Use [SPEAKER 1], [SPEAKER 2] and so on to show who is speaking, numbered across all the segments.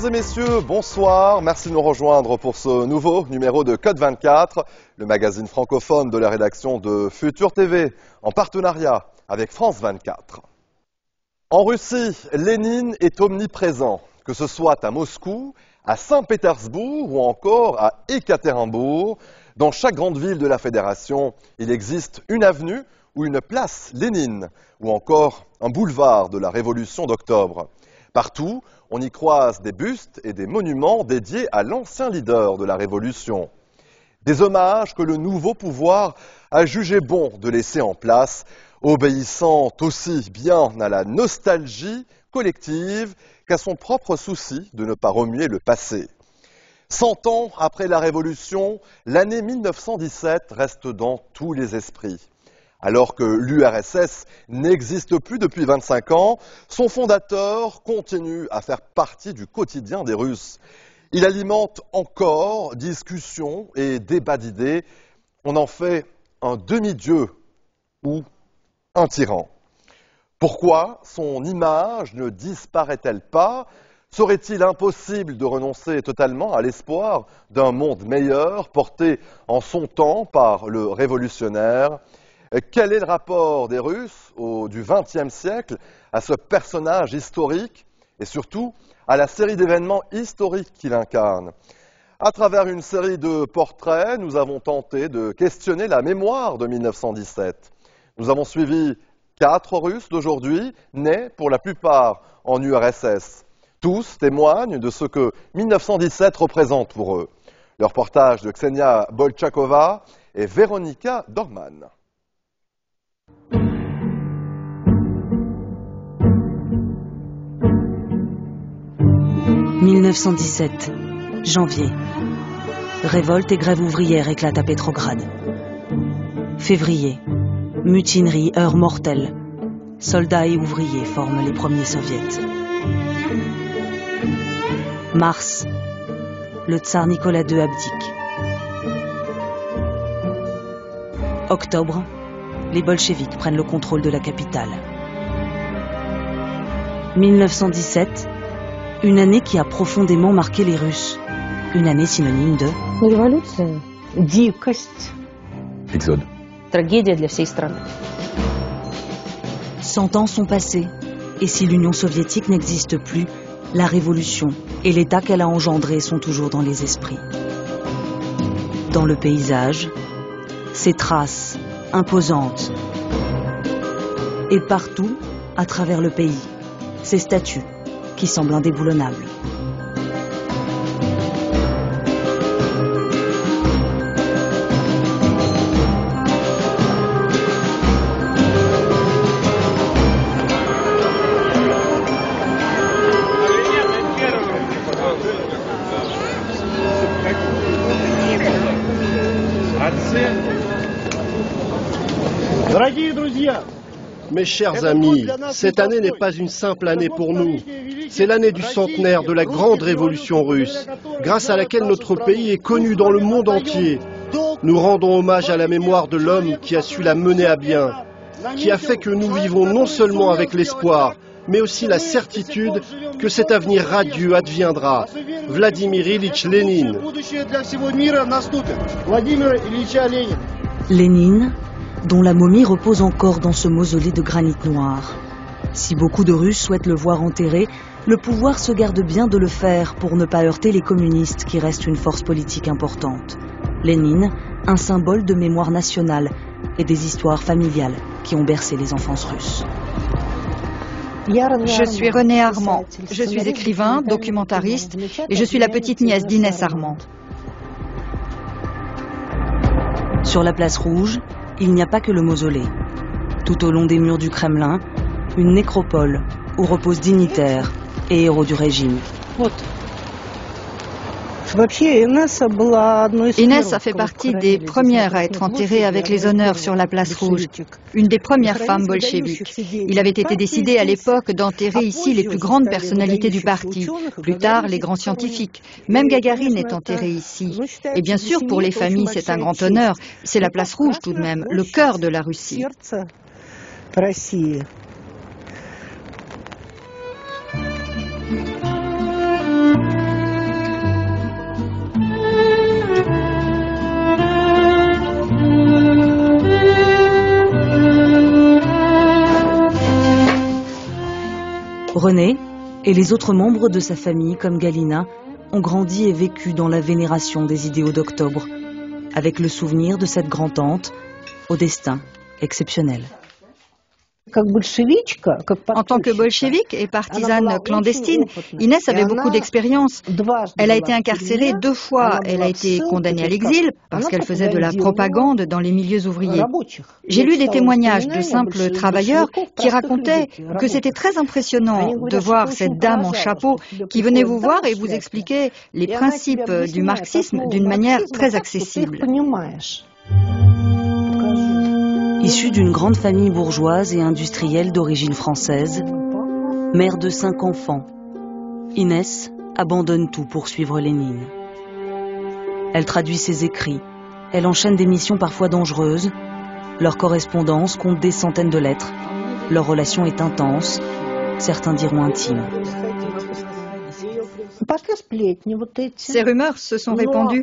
[SPEAKER 1] Mesdames et messieurs, bonsoir. Merci de nous rejoindre pour ce nouveau numéro de Code 24, le magazine francophone de la rédaction de Futur TV, en partenariat avec France 24. En Russie, Lénine est omniprésent, que ce soit à Moscou, à Saint-Pétersbourg ou encore à Ekaterinbourg. Dans chaque grande ville de la Fédération, il existe une avenue ou une place Lénine, ou encore un boulevard de la Révolution d'octobre. Partout, on y croise des bustes et des monuments dédiés à l'ancien leader de la Révolution. Des hommages que le nouveau pouvoir a jugé bon de laisser en place, obéissant aussi bien à la nostalgie collective qu'à son propre souci de ne pas remuer le passé. 100 ans après la Révolution, l'année 1917 reste dans tous les esprits. Alors que l'URSS n'existe plus depuis 25 ans, son fondateur continue à faire partie du quotidien des Russes. Il alimente encore discussions et débats d'idées. On en fait un demi-dieu ou un tyran. Pourquoi son image ne disparaît-elle pas ? Serait-il impossible de renoncer totalement à l'espoir d'un monde meilleur porté en son temps par le révolutionnaire ? Quel est le rapport des Russes du XXe siècle à ce personnage historique et surtout à la série d'événements historiques qu'il incarne ? À travers une série de portraits, nous avons tenté de questionner la mémoire de 1917. Nous avons suivi 4 Russes d'aujourd'hui, nés pour la plupart en URSS. Tous témoignent de ce que 1917 représente pour eux. Le reportage de Ksenia Bolchakova et Véronika Dorman.
[SPEAKER 2] 1917, janvier. Révolte et grève ouvrière éclatent à Petrograd. Février, mutinerie, heure mortelle. Soldats et ouvriers forment les premiers soviets. Mars, le tsar Nicolas II abdique. Octobre, les bolcheviks prennent le contrôle de la capitale. 1917, une année qui a profondément marqué les Russes. Une année synonyme de
[SPEAKER 3] Révolution, дикость,
[SPEAKER 4] Exode.
[SPEAKER 3] Tragédie для всей страны.
[SPEAKER 2] 100 ans sont passés, et si l'Union soviétique n'existe plus, la révolution et l'État qu'elle a engendré sont toujours dans les esprits. Dans le paysage, ses traces imposantes. Et partout, à travers le pays, ses statues qui semblent indéboulonnables.
[SPEAKER 5] Mes chers amis, cette année n'est pas une simple année pour nous. C'est l'année du centenaire de la grande révolution russe, grâce à laquelle notre pays est connu dans le monde entier. Nous rendons hommage à la mémoire de l'homme qui a su la mener à bien, qui a fait que nous vivons non seulement avec l'espoir, mais aussi la certitude que cet avenir radieux adviendra. Vladimir Ilitch Lénine.
[SPEAKER 2] Lénine, dont la momie repose encore dans ce mausolée de granit noir. Si beaucoup de Russes souhaitent le voir enterré, le pouvoir se garde bien de le faire pour ne pas heurter les communistes qui restent une force politique importante. Lénine, un symbole de mémoire nationale et des histoires familiales qui ont bercé les enfances russes.
[SPEAKER 6] Je suis René Armand, je suis écrivain, documentariste et je suis la petite nièce d'Inès Armand.
[SPEAKER 2] Sur la place rouge, il n'y a pas que le mausolée. Tout au long des murs du Kremlin, une nécropole où reposent dignitaires et héros du régime.
[SPEAKER 6] Inès a fait partie des premières à être enterrée avec les honneurs sur la place rouge, une des premières femmes bolcheviques. Il avait été décidé à l'époque d'enterrer ici les plus grandes personnalités du parti, plus tard les grands scientifiques. Même Gagarine est enterrée ici. Et bien sûr, pour les familles, c'est un grand honneur. C'est la place rouge tout de même, le cœur de la Russie.
[SPEAKER 2] René et les autres membres de sa famille, comme Galina, ont grandi et vécu dans la vénération des idéaux d'Octobre, avec le souvenir de cette grand-tante au destin exceptionnel.
[SPEAKER 6] En tant que bolchevique et partisane clandestine, Inès avait beaucoup d'expérience. Elle a été incarcérée 2 fois. Elle a été condamnée à l'exil parce qu'elle faisait de la propagande dans les milieux ouvriers. J'ai lu des témoignages de simples travailleurs qui racontaient que c'était très impressionnant de voir cette dame en chapeau qui venait vous voir et vous expliquait les principes du marxisme d'une manière très accessible.
[SPEAKER 2] Issue d'une grande famille bourgeoise et industrielle d'origine française, mère de 5 enfants, Inès abandonne tout pour suivre Lénine. Elle traduit ses écrits, elle enchaîne des missions parfois dangereuses, leur correspondance compte des centaines de lettres, leur relation est intense, certains diront intime.
[SPEAKER 6] Ces rumeurs se sont répandues,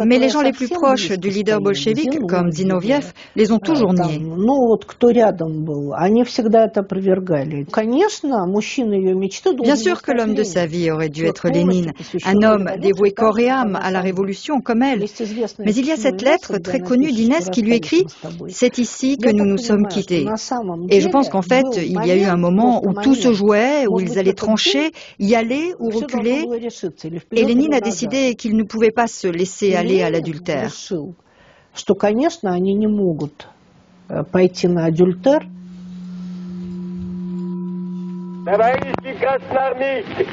[SPEAKER 6] mais les gens les plus proches du leader bolchevique, comme Zinoviev, les ont toujours niés. Bien sûr que l'homme de sa vie aurait dû être Lénine, un homme dévoué corps et âme à la révolution comme elle. Mais il y a cette lettre très connue d'Inès qui lui écrit « C'est ici que nous nous sommes quittés ». Et je pense qu'en fait, il y a eu un moment où tout se jouait, où ils allaient trancher, y aller ou reculer. Et Lénine a décidé qu'il ne pouvait pas se laisser aller à l'adultère.
[SPEAKER 4] Товарищи красноармейцы,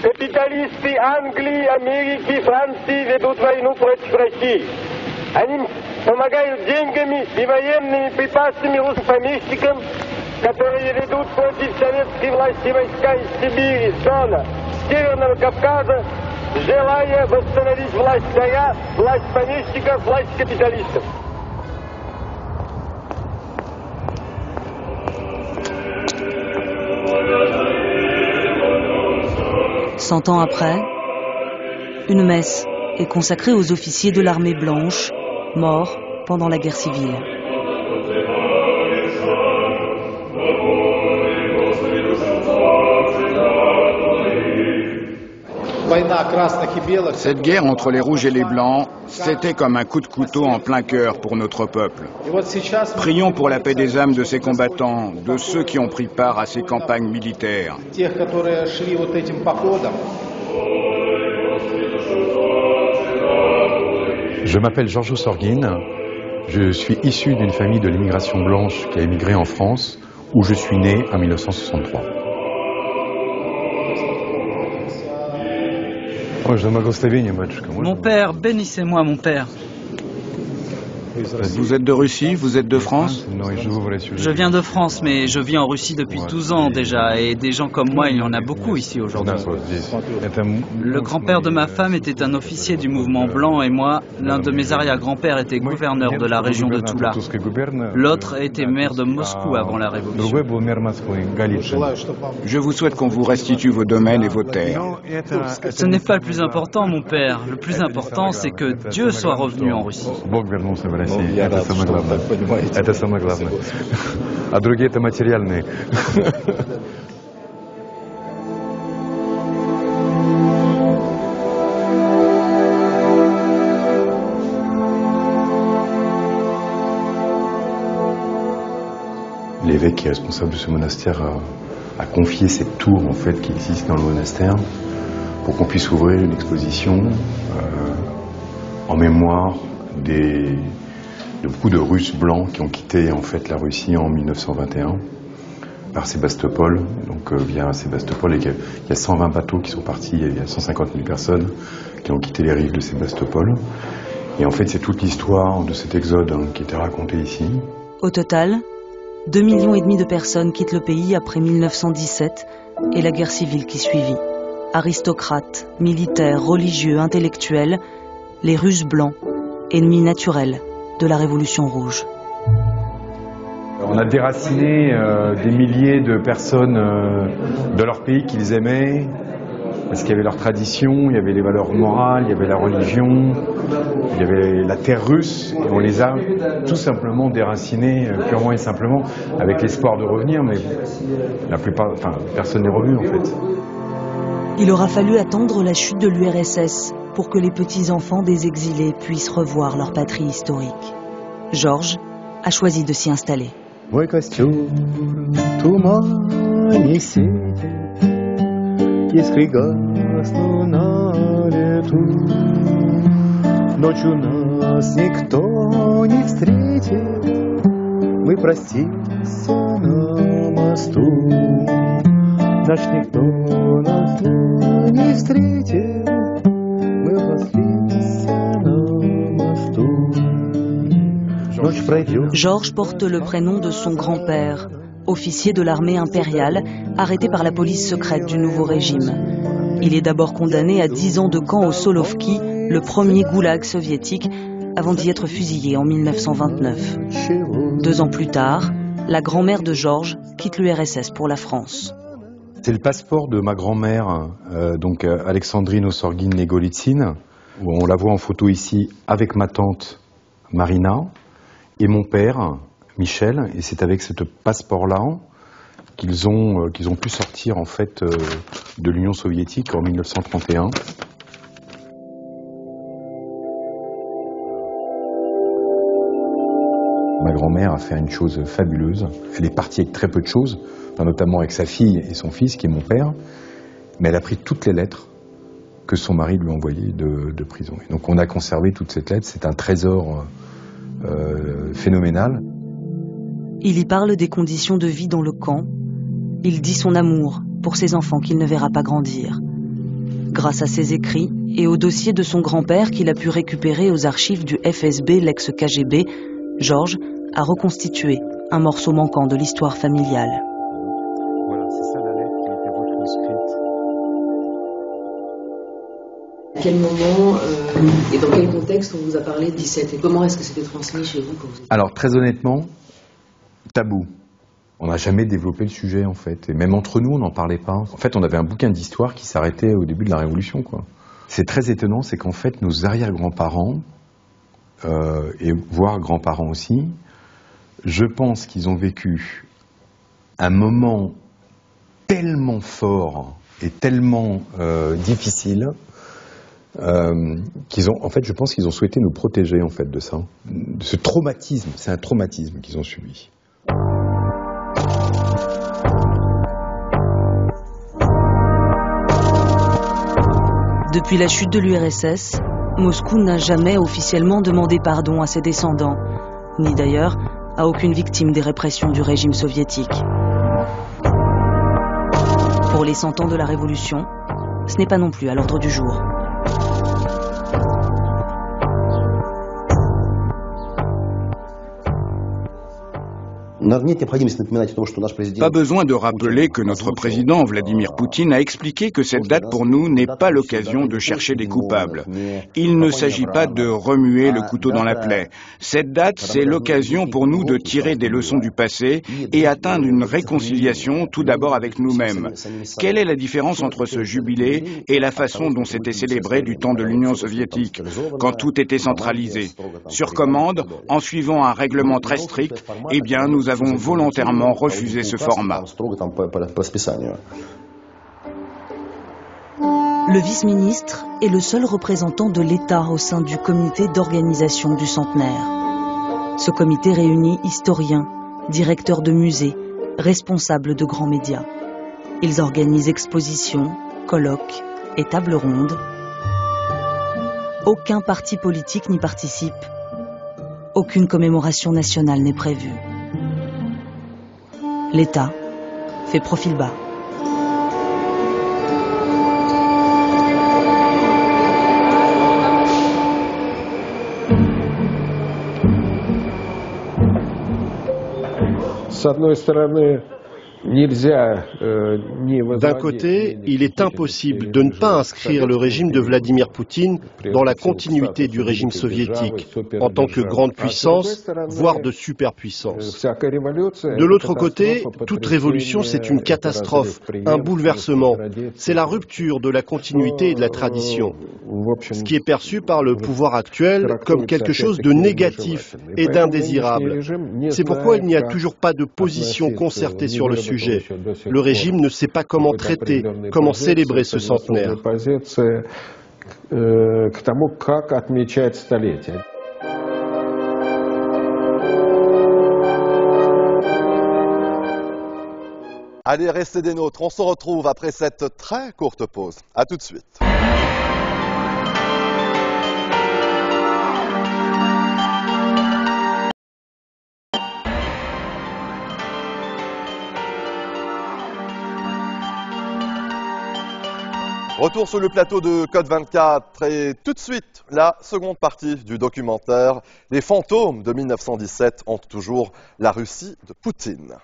[SPEAKER 4] капиталисты Англии, Америки, Франции ведут войну против России. Они помогают деньгами и военными припасами русским помещикам, которые ведут против советской власти войска из Сибири, Дона, Северного Кавказа, желая восстановить власть царя, власть помещиков, власть капиталистов.
[SPEAKER 2] 100 ans après, une messe est consacrée aux officiers de l'armée blanche, morts pendant la guerre civile.
[SPEAKER 7] Cette guerre entre les rouges et les blancs, c'était comme un coup de couteau en plein cœur pour notre peuple. Prions pour la paix des âmes de ces combattants, de ceux qui ont pris part à ces campagnes militaires.
[SPEAKER 8] Je m'appelle Giorgio Sorgin, je suis issu d'une famille de l'immigration blanche qui a émigré en France, où je suis né en 1963.
[SPEAKER 9] Mon père, bénissez-moi mon père.
[SPEAKER 7] Vous êtes de Russie, vous êtes de France?
[SPEAKER 9] Je viens de France, mais je vis en Russie depuis 12 ans déjà, et des gens comme moi, il y en a beaucoup ici aujourd'hui. Le grand-père de ma femme était un officier du mouvement blanc, et moi, l'un de mes arrière-grands-pères était gouverneur de la région de Tula. L'autre était maire de Moscou avant la Révolution.
[SPEAKER 7] Je vous souhaite qu'on vous restitue vos domaines et vos terres.
[SPEAKER 9] Ce n'est pas le plus important, mon père. Le plus important, c'est que Dieu soit revenu en Russie.
[SPEAKER 8] Это самое главное. Это самое главное. А другие это материальные. L'évêque qui est responsable de ce monastère a confié cette tour en fait qui existe dans le monastère pour qu'on puisse ouvrir une exposition en mémoire de beaucoup de Russes blancs qui ont quitté en fait la Russie en 1921 par Sébastopol. Donc via Sébastopol, il y a 120 bateaux qui sont partis, il y a 150 000 personnes qui ont quitté les rives de Sébastopol. Et en fait, c'est toute l'histoire de cet exode qui était racontée ici.
[SPEAKER 2] Au total, 2,5 millions de personnes quittent le pays après 1917 et la guerre civile qui suivit. Aristocrates, militaires, religieux, intellectuels, les Russes blancs, ennemis naturels de la Révolution rouge.
[SPEAKER 8] On a déraciné des milliers de personnes de leur pays qu'ils aimaient, parce qu'il y avait leur tradition, il y avait les valeurs morales, il y avait la religion, il y avait la terre russe, et on les a tout simplement déracinés, purement et simplement, avec l'espoir de revenir, mais la plupart, personne n'est revenu en fait.
[SPEAKER 2] Il aura fallu attendre la chute de l'URSS pour que les petits-enfants des exilés puissent revoir leur patrie historique. Georges a choisi de s'y installer.
[SPEAKER 10] Мой костер в тумане светит, искры гаснут на лету. Ночью нас никто не встретит, мы простимся на мосту. Наш никто нас не встретит, мы простимся на мосту.
[SPEAKER 2] Georges porte le prénom de son grand-père, officier de l'armée impériale, arrêté par la police secrète du nouveau régime. Il est d'abord condamné à 10 ans de camp au Solovki, le premier goulag soviétique, avant d'y être fusillé en 1929. 2 ans plus tard, la grand-mère de Georges quitte l'URSS pour la France.
[SPEAKER 8] C'est le passeport de ma grand-mère, Alexandrine Ossorgine-Negolitsine, où on la voit en photo ici avec ma tante Marina et mon père Michel, et c'est avec ce passeport-là qu'ils ont pu sortir en fait de l'Union soviétique en 1931. Ma grand-mère a fait une chose fabuleuse. Elle est partie avec très peu de choses, notamment avec sa fille et son fils, qui est mon père, mais elle a pris toutes les lettres que son mari lui a envoyées de prison. Et donc on a conservé toutes ces lettres, c'est un trésor phénoménal.
[SPEAKER 2] Il y parle des conditions de vie dans le camp. Il dit son amour pour ses enfants qu'il ne verra pas grandir. Grâce à ses écrits et au dossier de son grand-père qu'il a pu récupérer aux archives du FSB, l'ex-KGB, Georges a reconstitué un morceau manquant de l'histoire familiale.
[SPEAKER 8] Voilà, c'est ça la lettre qui a été retranscrite.
[SPEAKER 11] À quel moment et dans quel contexte on vous a parlé de 17 et comment est-ce que c'était transmis chez vous quand vous étiez...
[SPEAKER 8] Alors très honnêtement, tabou. On n'a jamais développé le sujet en fait, et même entre nous on n'en parlait pas. En fait on avait un bouquin d'histoire qui s'arrêtait au début de la Révolution quoi. C'est très étonnant, c'est qu'en fait nos arrière-grands-parents, et voire grands-parents aussi, je pense qu'ils ont vécu un moment tellement fort et tellement difficile je pense qu'ils ont souhaité nous protéger en fait de ça, de ce traumatisme. C'est un traumatisme qu'ils ont subi.
[SPEAKER 2] Depuis la chute de l'URSS, Moscou n'a jamais officiellement demandé pardon à ses descendants, ni d'ailleurs à aucune victime des répressions du régime soviétique. Pour les 100 ans de la Révolution, ce n'est pas non plus à l'ordre du jour.
[SPEAKER 7] Pas besoin de rappeler que notre président Vladimir Poutine a expliqué que cette date pour nous n'est pas l'occasion de chercher des coupables. Il ne s'agit pas de remuer le couteau dans la plaie. Cette date, c'est l'occasion pour nous de tirer des leçons du passé et atteindre une réconciliation tout d'abord avec nous-mêmes. Quelle est la différence entre ce jubilé et la façon dont c'était célébré du temps de l'Union soviétique, quand tout était centralisé? Sur commande, en suivant un règlement très strict, eh bien nous avons volontairement refusé ce format.
[SPEAKER 2] Le vice-ministre est le seul représentant de l'État au sein du comité d'organisation du centenaire. Ce comité réunit historiens, directeurs de musées, responsables de grands médias. Ils organisent expositions, colloques et tables rondes. Aucun parti politique n'y participe. Aucune commémoration nationale n'est prévue. L'État fait profil bas.
[SPEAKER 4] С одной стороны,
[SPEAKER 5] D'un côté, il est impossible de ne pas inscrire le régime de Vladimir Poutine dans la continuité du régime soviétique, en tant que grande puissance, voire de superpuissance. De l'autre côté, toute révolution, c'est une catastrophe, un bouleversement. C'est la rupture de la continuité et de la tradition. Ce qui est perçu par le pouvoir actuel comme quelque chose de négatif et d'indésirable. C'est pourquoi il n'y a toujours pas de position concertée sur le sujet. Le régime ne sait pas comment traiter, comment célébrer ce centenaire.
[SPEAKER 1] Allez, restez des nôtres. On se retrouve après cette très courte pause. À tout de suite. Retour sur le plateau de Code 24 et tout de suite, la seconde partie du documentaire. Les fantômes de 1917 hantent toujours la Russie de Poutine.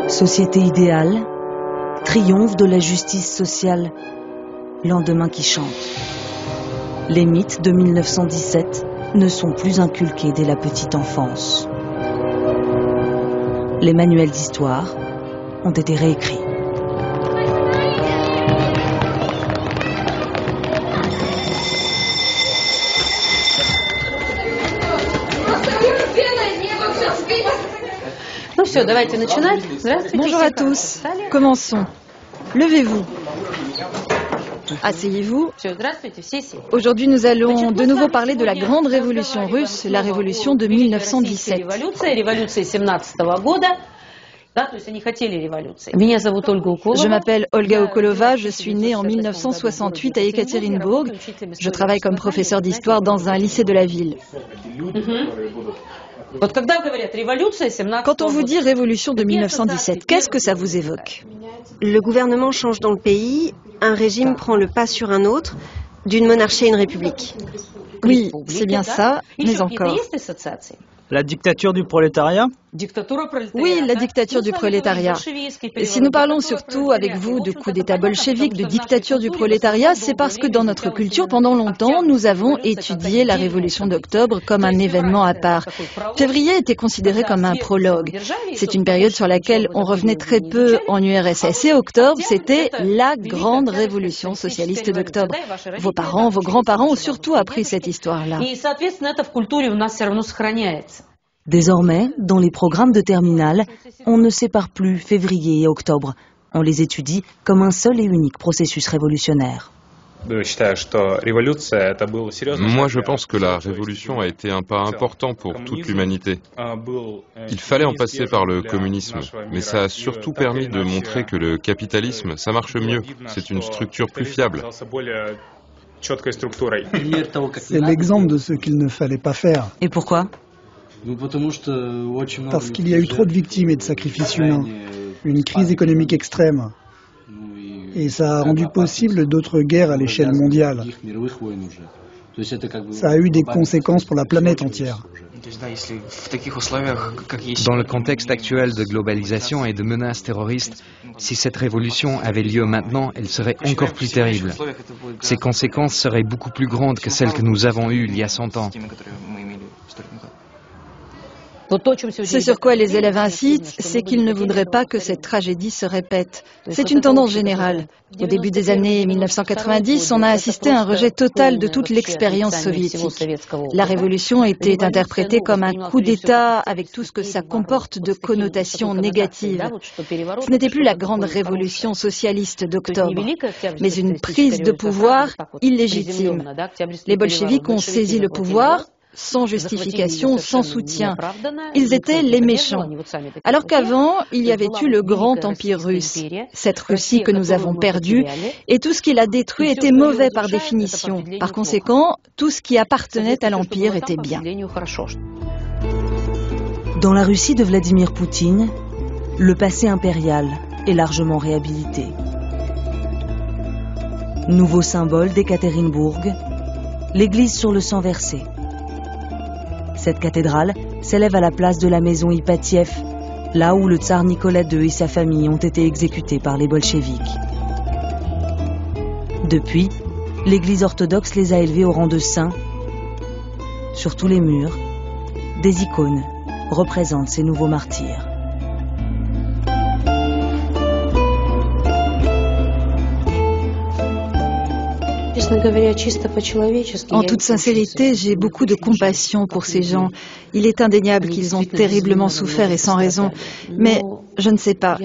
[SPEAKER 2] Société idéale, triomphe de la justice sociale, lendemain qui chante. Les mythes de 1917 ne sont plus inculqués dès la petite enfance. Les manuels d'histoire ont été réécrits.
[SPEAKER 6] Bonjour à tous. Commençons. Levez-vous. Asseyez-vous. Aujourd'hui, nous allons de nouveau parler de la grande révolution russe, la révolution de 1917. Je m'appelle Olga Okolova, je suis née en 1968 à Ekaterinbourg. Je travaille comme professeur d'histoire dans un lycée de la ville. Quand on vous dit révolution de 1917, qu'est-ce que ça vous évoque?
[SPEAKER 12] Le gouvernement change dans le pays, un régime prend le pas sur un autre, d'une monarchie à une république.
[SPEAKER 6] Oui, c'est bien ça, mais encore.
[SPEAKER 9] La dictature du prolétariat?
[SPEAKER 6] Oui, la dictature du prolétariat. Et si nous parlons surtout avec vous de coup d'État bolchevique, de dictature du prolétariat, c'est parce que dans notre culture, pendant longtemps, nous avons étudié la révolution d'octobre comme un événement à part. Février était considéré comme un prologue. C'est une période sur laquelle on revenait très peu en URSS. Et octobre, c'était la grande révolution socialiste d'octobre. Vos parents, vos grands-parents ont surtout appris cette histoire-là.
[SPEAKER 2] Désormais, dans les programmes de terminale, on ne sépare plus février et octobre. On les étudie comme un seul et unique processus révolutionnaire.
[SPEAKER 13] Moi, je pense que la révolution a été un pas important pour toute l'humanité. Il fallait en passer par le communisme, mais ça a surtout permis de montrer que le capitalisme, ça marche mieux. C'est une structure plus fiable.
[SPEAKER 14] C'est l'exemple de ce qu'il ne fallait pas faire.
[SPEAKER 2] Et pourquoi ?
[SPEAKER 14] Parce qu'il y a eu trop de victimes et de sacrifices humains, une crise économique extrême, et ça a rendu possible d'autres guerres à l'échelle mondiale. Ça a eu des conséquences pour la planète entière.
[SPEAKER 15] Dans le contexte actuel de globalisation et de menaces terroristes, si cette révolution avait lieu maintenant, elle serait encore plus terrible. Ses conséquences seraient beaucoup plus grandes que celles que nous avons eues il y a 100 ans.
[SPEAKER 6] Ce sur quoi les élèves incitent, c'est qu'ils ne voudraient pas que cette tragédie se répète. C'est une tendance générale. Au début des années 1990, on a assisté à un rejet total de toute l'expérience soviétique. La révolution était interprétée comme un coup d'État avec tout ce que ça comporte de connotations négatives. Ce n'était plus la grande révolution socialiste d'octobre, mais une prise de pouvoir illégitime. Les bolcheviks ont saisi le pouvoir sans justification, sans soutien. Ils étaient les méchants. Alors qu'avant, il y avait eu le grand empire russe, cette Russie que nous avons perdue, et tout ce qui l'a détruit était mauvais par définition. Par conséquent, tout ce qui appartenait à l'empire était bien.
[SPEAKER 2] Dans la Russie de Vladimir Poutine, le passé impérial est largement réhabilité. Nouveau symbole d'Ekaterinbourg, l'église sur le sang versé. Cette cathédrale s'élève à la place de la maison Ipatiev, là où le tsar Nicolas II et sa famille ont été exécutés par les bolcheviks. Depuis, l'église orthodoxe les a élevés au rang de saints. Sur tous les murs, des icônes représentent ces nouveaux martyrs.
[SPEAKER 6] En toute sincérité, j'ai beaucoup de compassion pour ces gens. Il est indéniable qu'ils ont terriblement souffert et sans raison. Mais je ne sais pas.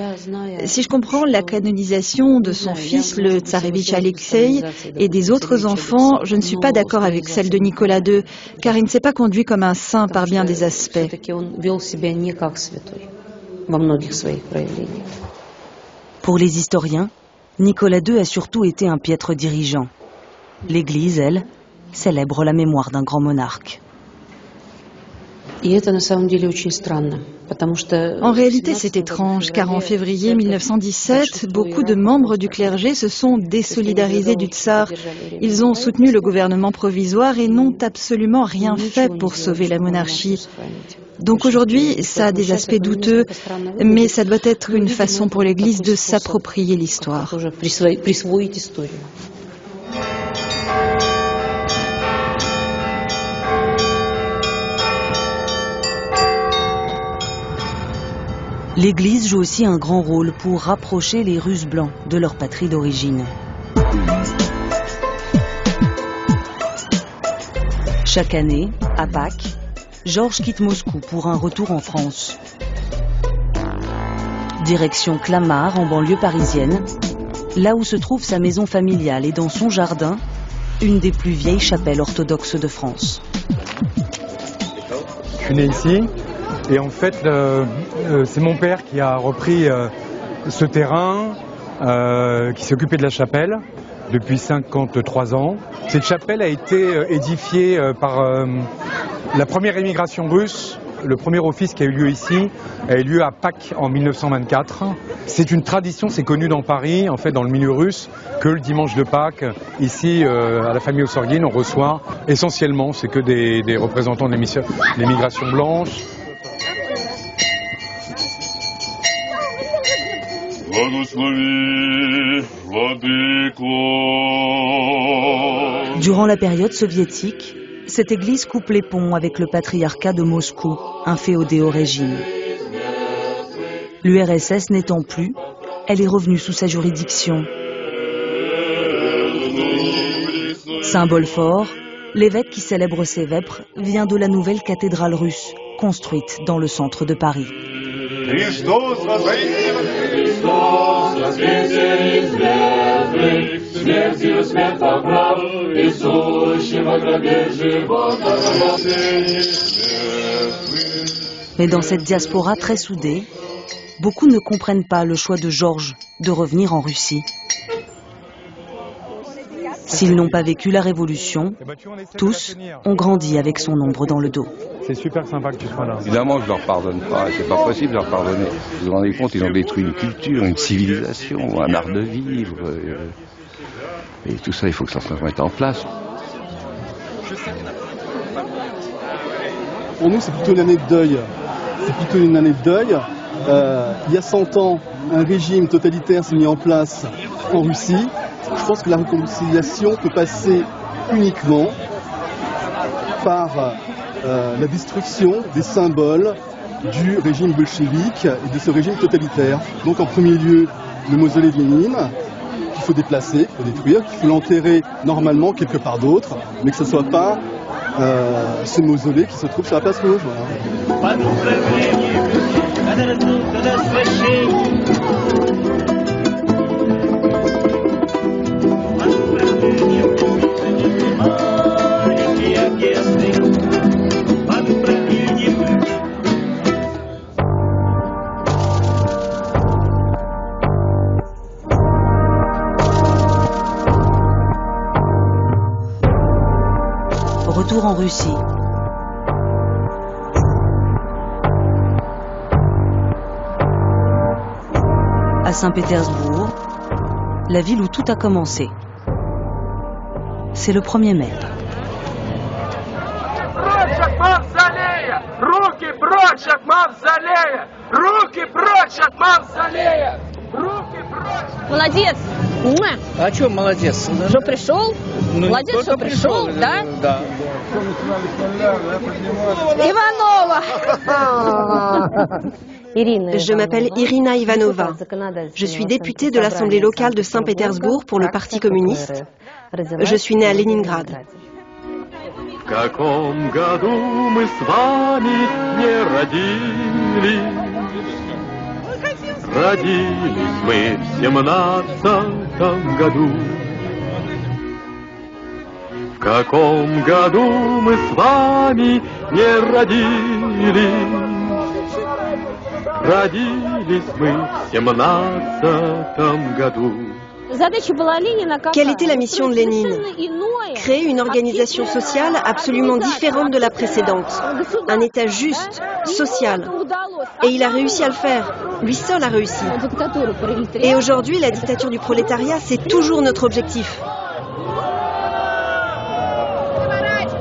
[SPEAKER 6] Si je comprends la canonisation de son fils, le tsarevitch Alexei, et des autres enfants, je ne suis pas d'accord avec celle de Nicolas II, car il ne s'est pas conduit comme un saint par bien des aspects.
[SPEAKER 2] Pour les historiens, Nicolas II a surtout été un piètre dirigeant. L'Église, elle, célèbre la mémoire d'un grand monarque.
[SPEAKER 6] En réalité, c'est étrange, car en février 1917, beaucoup de membres du clergé se sont désolidarisés du tsar. Ils ont soutenu le gouvernement provisoire et n'ont absolument rien fait pour sauver la monarchie. Donc aujourd'hui, ça a des aspects douteux, mais ça doit être une façon pour l'Église de s'approprier l'histoire.
[SPEAKER 2] L'Église joue aussi un grand rôle pour rapprocher les Russes blancs de leur patrie d'origine. Chaque année, à Pâques, Georges quitte Moscou pour un retour en France. Direction Clamart, en banlieue parisienne, là où se trouve sa maison familiale et dans son jardin, une des plus vieilles chapelles orthodoxes de France.
[SPEAKER 16] Je suis né ici. Et en fait, c'est mon père qui a repris ce terrain, qui s'est occupé de la chapelle depuis 53 ans. Cette chapelle a été édifiée par la première émigration russe. Le premier office qui a eu lieu ici a eu lieu à Pâques en 1924. C'est une tradition, c'est connu dans Paris, en fait dans le milieu russe, que le dimanche de Pâques, ici à la famille Ossorgine, on reçoit essentiellement, c'est que des représentants de l'émigration blanche.
[SPEAKER 2] Durant la période soviétique, cette église coupe les ponts avec le patriarcat de Moscou, inféodé au régime. L'URSS n'étant plus, elle est revenue sous sa juridiction. Symbole fort, l'évêque qui célèbre ses vêpres vient de la nouvelle cathédrale russe, construite dans le centre de Paris. Mais dans cette diaspora très soudée, beaucoup ne comprennent pas le choix de Georges de revenir en Russie. S'ils n'ont pas vécu la révolution, tous ont grandi avec son ombre dans le dos.
[SPEAKER 16] C'est super sympa que tu sois là.
[SPEAKER 17] Évidemment, je ne leur pardonne pas. C'est pas possible de leur pardonner. Vous vous rendez compte, ils ont détruit une culture, une civilisation, un art de vivre. Et tout ça, il faut que ça se mette en place.
[SPEAKER 5] Pour nous, c'est plutôt une année de deuil. Il y a 100 ans, un régime totalitaire s'est mis en place en Russie. Je pense que la réconciliation peut passer uniquement par la destruction des symboles du régime bolchevique et de ce régime totalitaire. Donc en premier lieu, le mausolée de Lénine, qu'il faut déplacer, qu'il faut détruire, qu'il faut l'enterrer normalement quelque part d'autre, mais que ce ne soit pas ce mausolée qui se trouve sur la place Rouge. Voilà.
[SPEAKER 2] Retour en Russie. À Saint-Pétersbourg, la ville où tout a commencé. C'est le 1er mai.
[SPEAKER 3] Молодец!
[SPEAKER 18] А что молодец?
[SPEAKER 3] Что пришел? Молодец, что пришел, да?
[SPEAKER 18] Да.
[SPEAKER 3] Ivanova!
[SPEAKER 12] Je m'appelle Irina Ivanova. Je suis députée de l'Assemblée locale de Saint-Pétersbourg pour le Parti communiste. Je suis née à Leningrad.
[SPEAKER 10] В каком году мы с вами не родились? Родились мы в 17-м году. В каком году мы с вами не родились? Родились мы в 17-м году.
[SPEAKER 12] Quelle était la mission de Lénine? Créer une organisation sociale absolument différente de la précédente. Un État juste, social. Et il a réussi à le faire. Lui seul a réussi. Et aujourd'hui, la dictature du prolétariat, c'est toujours notre objectif.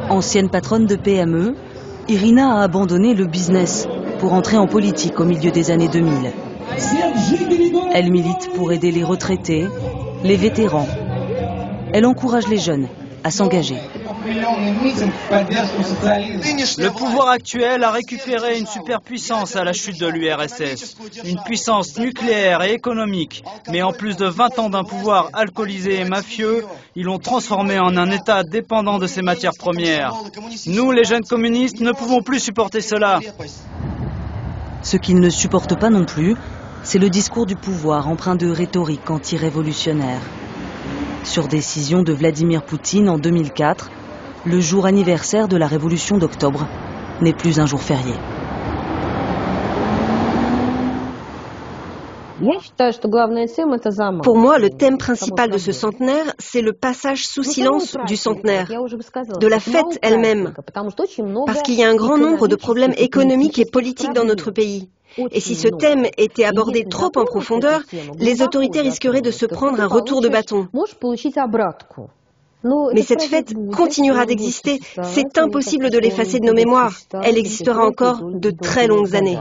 [SPEAKER 2] Ancienne patronne de PME, Irina a abandonné le business pour entrer en politique au milieu des années 2000. Elle milite pour aider les retraités, les vétérans. Elle encourage les jeunes à s'engager.
[SPEAKER 9] Le pouvoir actuel a récupéré une superpuissance à la chute de l'URSS, une puissance nucléaire et économique. Mais en plus de 20 ans d'un pouvoir alcoolisé et mafieux, ils l'ont transformé en un État dépendant de ses matières premières. Nous, les jeunes communistes, ne pouvons plus supporter cela.
[SPEAKER 2] Ce qu'ils ne supportent pas non plus, c'est le discours du pouvoir empreint de rhétorique anti-révolutionnaire. Sur décision de Vladimir Poutine en 2004, le jour anniversaire de la révolution d'octobre n'est plus un jour férié.
[SPEAKER 12] Pour moi, le thème principal de ce centenaire, c'est le passage sous silence du centenaire, de la fête elle-même, parce qu'il y a un grand nombre de problèmes économiques et politiques dans notre pays. Et si ce thème était abordé trop en profondeur, les autorités risqueraient de se prendre un retour de bâton. Mais cette fête continuera d'exister. C'est impossible de l'effacer de nos mémoires. Elle existera encore de très longues années.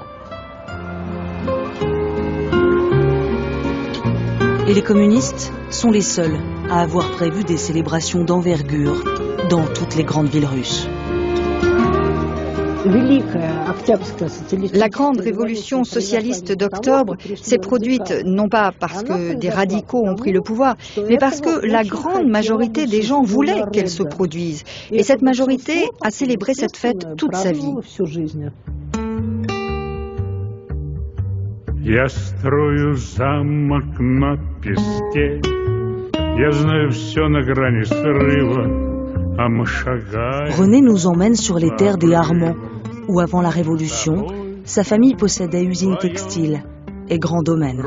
[SPEAKER 2] Et les communistes sont les seuls à avoir prévu des célébrations d'envergure dans toutes les grandes villes russes.
[SPEAKER 6] La grande révolution socialiste d'octobre s'est produite non pas parce que des radicaux ont pris le pouvoir, mais parce que la grande majorité des gens voulaient qu'elle se produise. Et cette majorité a célébré cette fête toute sa vie.
[SPEAKER 10] Я строю замок на песке, я знаю все на грани срыва.
[SPEAKER 2] René nous emmène sur les terres des Armands, où avant la Révolution, sa famille possédait usines textiles et grands domaines.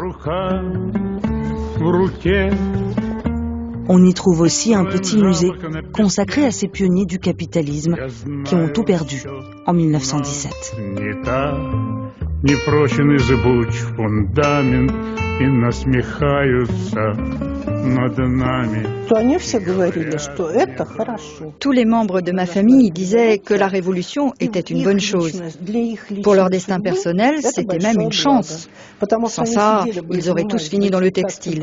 [SPEAKER 2] On y trouve aussi un petit musée consacré à ces pionniers du capitalisme qui ont tout perdu en 1917.
[SPEAKER 10] Непрочен и зыбуч фундамент, и насмехаются над нами.
[SPEAKER 6] Tous les membres de ma famille disaient que la révolution était une bonne chose. Pour leur destin personnel, c'était même une chance. Sans ça, ils auraient tous fini dans le textile.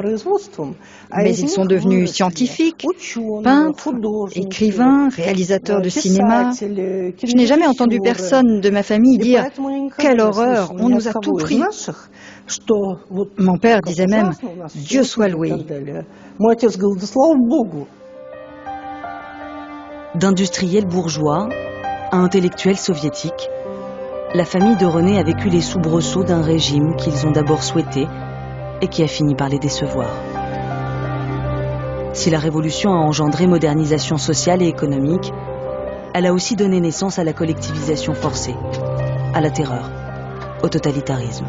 [SPEAKER 6] Mais ils sont devenus scientifiques, peintres, écrivains, réalisateurs de cinéma. Je n'ai jamais entendu personne de ma famille dire « Quelle horreur, on nous a tout pris ». Mon père disait même « Dieu soit loué ».
[SPEAKER 2] D'industriels bourgeois à intellectuels soviétiques, la famille de René a vécu les soubresauts d'un régime qu'ils ont d'abord souhaité et qui a fini par les décevoir. Si la révolution a engendré modernisation sociale et économique, elle a aussi donné naissance à la collectivisation forcée, à la terreur, au totalitarisme.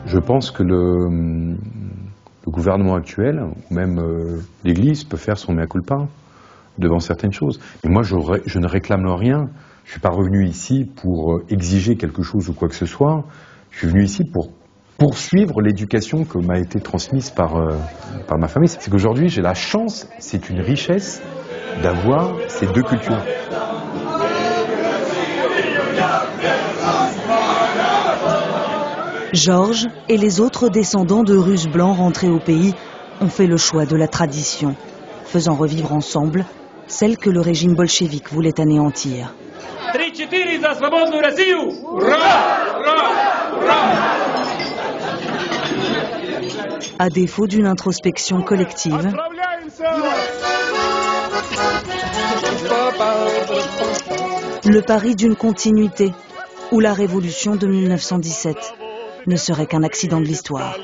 [SPEAKER 8] Je pense que le gouvernement actuel, ou même l'Église, peut faire son mea culpa devant certaines choses. Mais moi, je ne réclame rien. Je ne suis pas revenu ici pour exiger quelque chose ou quoi que ce soit. Je suis venu ici pour poursuivre l'éducation que m'a été transmise par ma famille. C'est qu'aujourd'hui, j'ai la chance, c'est une richesse d'avoir ces deux cultures.
[SPEAKER 2] Georges et les autres descendants de Russes blancs rentrés au pays ont fait le choix de la tradition, faisant revivre ensemble celle que le régime bolchevique voulait anéantir. À défaut d'une introspection collective, le pari d'une continuité où la révolution de 1917 ne serait qu'un accident de l'histoire.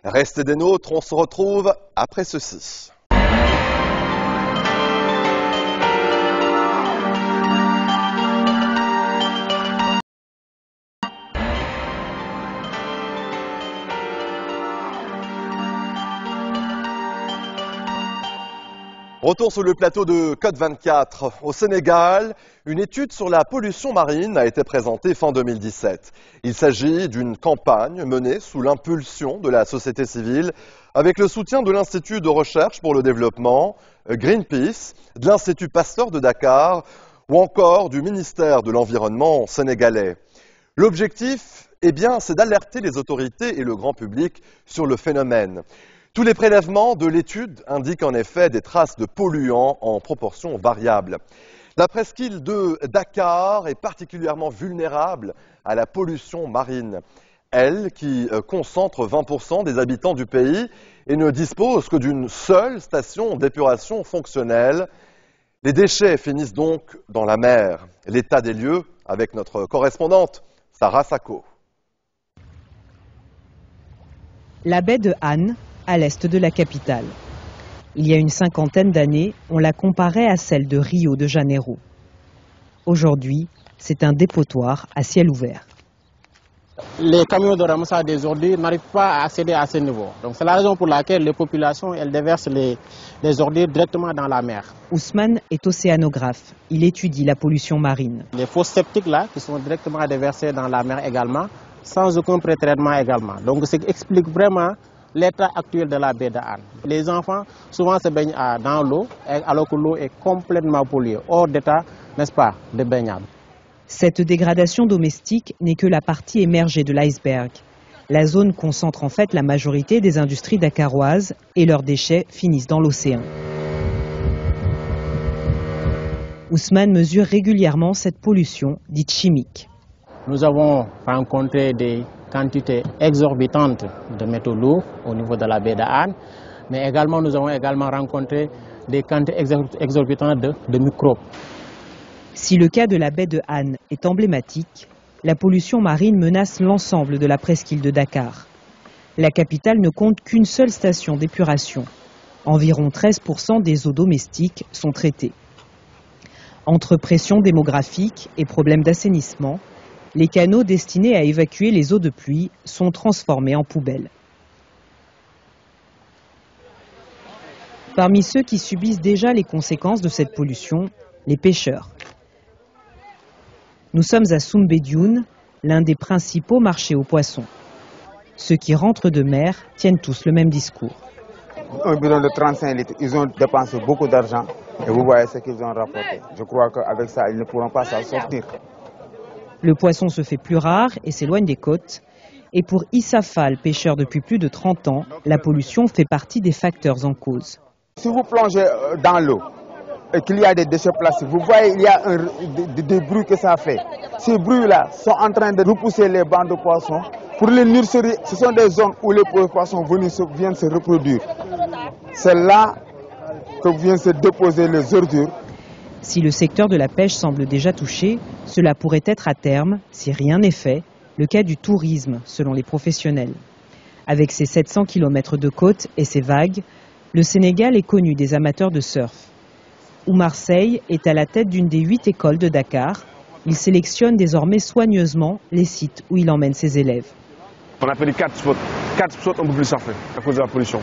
[SPEAKER 1] Restez des nôtres, on se retrouve après ceci. Retour sur le plateau de Code 24. Au Sénégal, une étude sur la pollution marine a été présentée fin 2017. Il s'agit d'une campagne menée sous l'impulsion de la société civile avec le soutien de l'Institut de recherche pour le développement, Greenpeace, de l'Institut Pasteur de Dakar ou encore du ministère de l'Environnement sénégalais. L'objectif, c'est d'alerter les autorités et le grand public sur le phénomène. Tous les prélèvements de l'étude indiquent en effet des traces de polluants en proportion variable. La presqu'île de Dakar est particulièrement vulnérable à la pollution marine. Elle, qui concentre 20% des habitants du pays et ne dispose que d'une seule station d'épuration fonctionnelle. Les déchets finissent donc dans la mer. L'état des lieux avec notre correspondante, Sarah Sako.
[SPEAKER 19] La baie de Han, à l'est de la capitale. Il y a une cinquantaine d'années, on la comparait à celle de Rio de Janeiro. Aujourd'hui, c'est un dépotoir à ciel ouvert.
[SPEAKER 20] Les camions de ramassage des ordures n'arrivent pas à accéder à ce niveau. Donc c'est la raison pour laquelle les populations déversent les ordures directement dans la mer.
[SPEAKER 19] Ousmane est océanographe. Il étudie la pollution marine.
[SPEAKER 20] Les fosses septiques là, qui sont directement déversées dans la mer également, sans aucun pré-traitement également. Donc ce qui explique vraiment l'état actuel de la baie de Han. Les enfants souvent se baignent dans l'eau, alors que l'eau est complètement polluée, hors d'état, n'est-ce pas, de baignade.
[SPEAKER 19] Cette dégradation domestique n'est que la partie émergée de l'iceberg. La zone concentre en fait la majorité des industries dakaroises et leurs déchets finissent dans l'océan. Ousmane mesure régulièrement cette pollution dite chimique.
[SPEAKER 20] Nous avons rencontré des quantités exorbitantes de métaux lourds au niveau de la baie de Han, mais également nous avons rencontré des quantités exorbitantes de microbes.
[SPEAKER 19] Si le cas de la baie de Han est emblématique, la pollution marine menace l'ensemble de la presqu'île de Dakar. La capitale ne compte qu'une seule station d'épuration. Environ 13% des eaux domestiques sont traitées. Entre pression démographique et problèmes d'assainissement, les canaux destinés à évacuer les eaux de pluie sont transformés en poubelles. Parmi ceux qui subissent déjà les conséquences de cette pollution, les pêcheurs. Nous sommes à Soumbédioune, l'un des principaux marchés aux poissons. Ceux qui rentrent de mer tiennent tous le même discours.
[SPEAKER 21] Un bidon de 35 litres, ils ont dépensé beaucoup d'argent et vous voyez ce qu'ils ont rapporté. Je crois qu'avec ça, ils ne pourront pas s'en sortir.
[SPEAKER 19] Le poisson se fait plus rare et s'éloigne des côtes. Et pour Issa Fall, pêcheur depuis plus de 30 ans, la pollution fait partie des facteurs en cause.
[SPEAKER 21] Si vous plongez dans l'eau et qu'il y a des déchets plastiques, vous voyez, il y a des bruits que ça fait. Ces bruits-là sont en train de repousser les bancs de poissons. Pour les nurseries, ce sont des zones où les poissons viennent se reproduire. C'est là que viennent se déposer les ordures.
[SPEAKER 19] Si le secteur de la pêche semble déjà touché, cela pourrait être à terme, si rien n'est fait, le cas du tourisme, selon les professionnels. Avec ses 700 km de côte et ses vagues, le Sénégal est connu des amateurs de surf. Oumar Sey est à la tête d'une des 8 écoles de Dakar. Il sélectionne désormais soigneusement les sites où il emmène ses élèves.
[SPEAKER 22] On a fait 4 spots on ne peut plus surfer à cause de la pollution.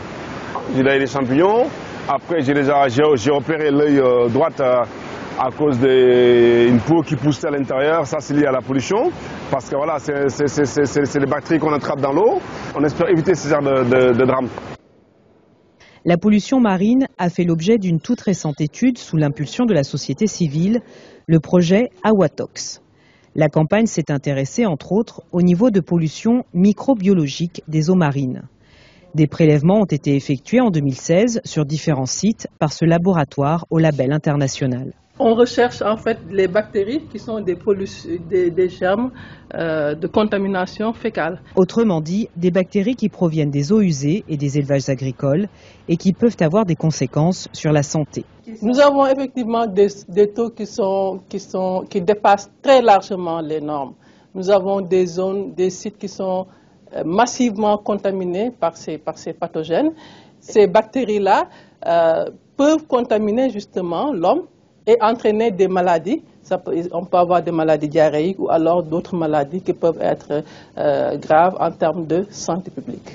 [SPEAKER 22] Il y a des champignons,
[SPEAKER 11] Après, j'ai opéré l'œil droite à cause d'une peau qui poussait à l'intérieur. Ça, c'est lié à la pollution. Parce que voilà, c'est les bactéries qu'on attrape dans l'eau. On espère éviter ce genre de drame.
[SPEAKER 19] La pollution marine a fait l'objet d'une toute récente étude sous l'impulsion de la société civile, le projet Awatox. La campagne s'est intéressée, entre autres, au niveau de pollution microbiologique des eaux marines. Des prélèvements ont été effectués en 2016 sur différents sites par ce laboratoire au label international.
[SPEAKER 22] On recherche en fait les bactéries qui sont des germes de contamination fécale.
[SPEAKER 19] Autrement dit, des bactéries qui proviennent des eaux usées et des élevages agricoles et qui peuvent avoir des conséquences sur la santé.
[SPEAKER 22] Nous avons effectivement des taux qui dépassent très largement les normes. Nous avons des zones, des sites qui sont massivement contaminés par ces pathogènes. Ces bactéries-là peuvent contaminer justement l'homme et entraîner des maladies. On peut avoir des maladies diarrhéiques ou alors d'autres maladies qui peuvent être graves en termes de santé publique.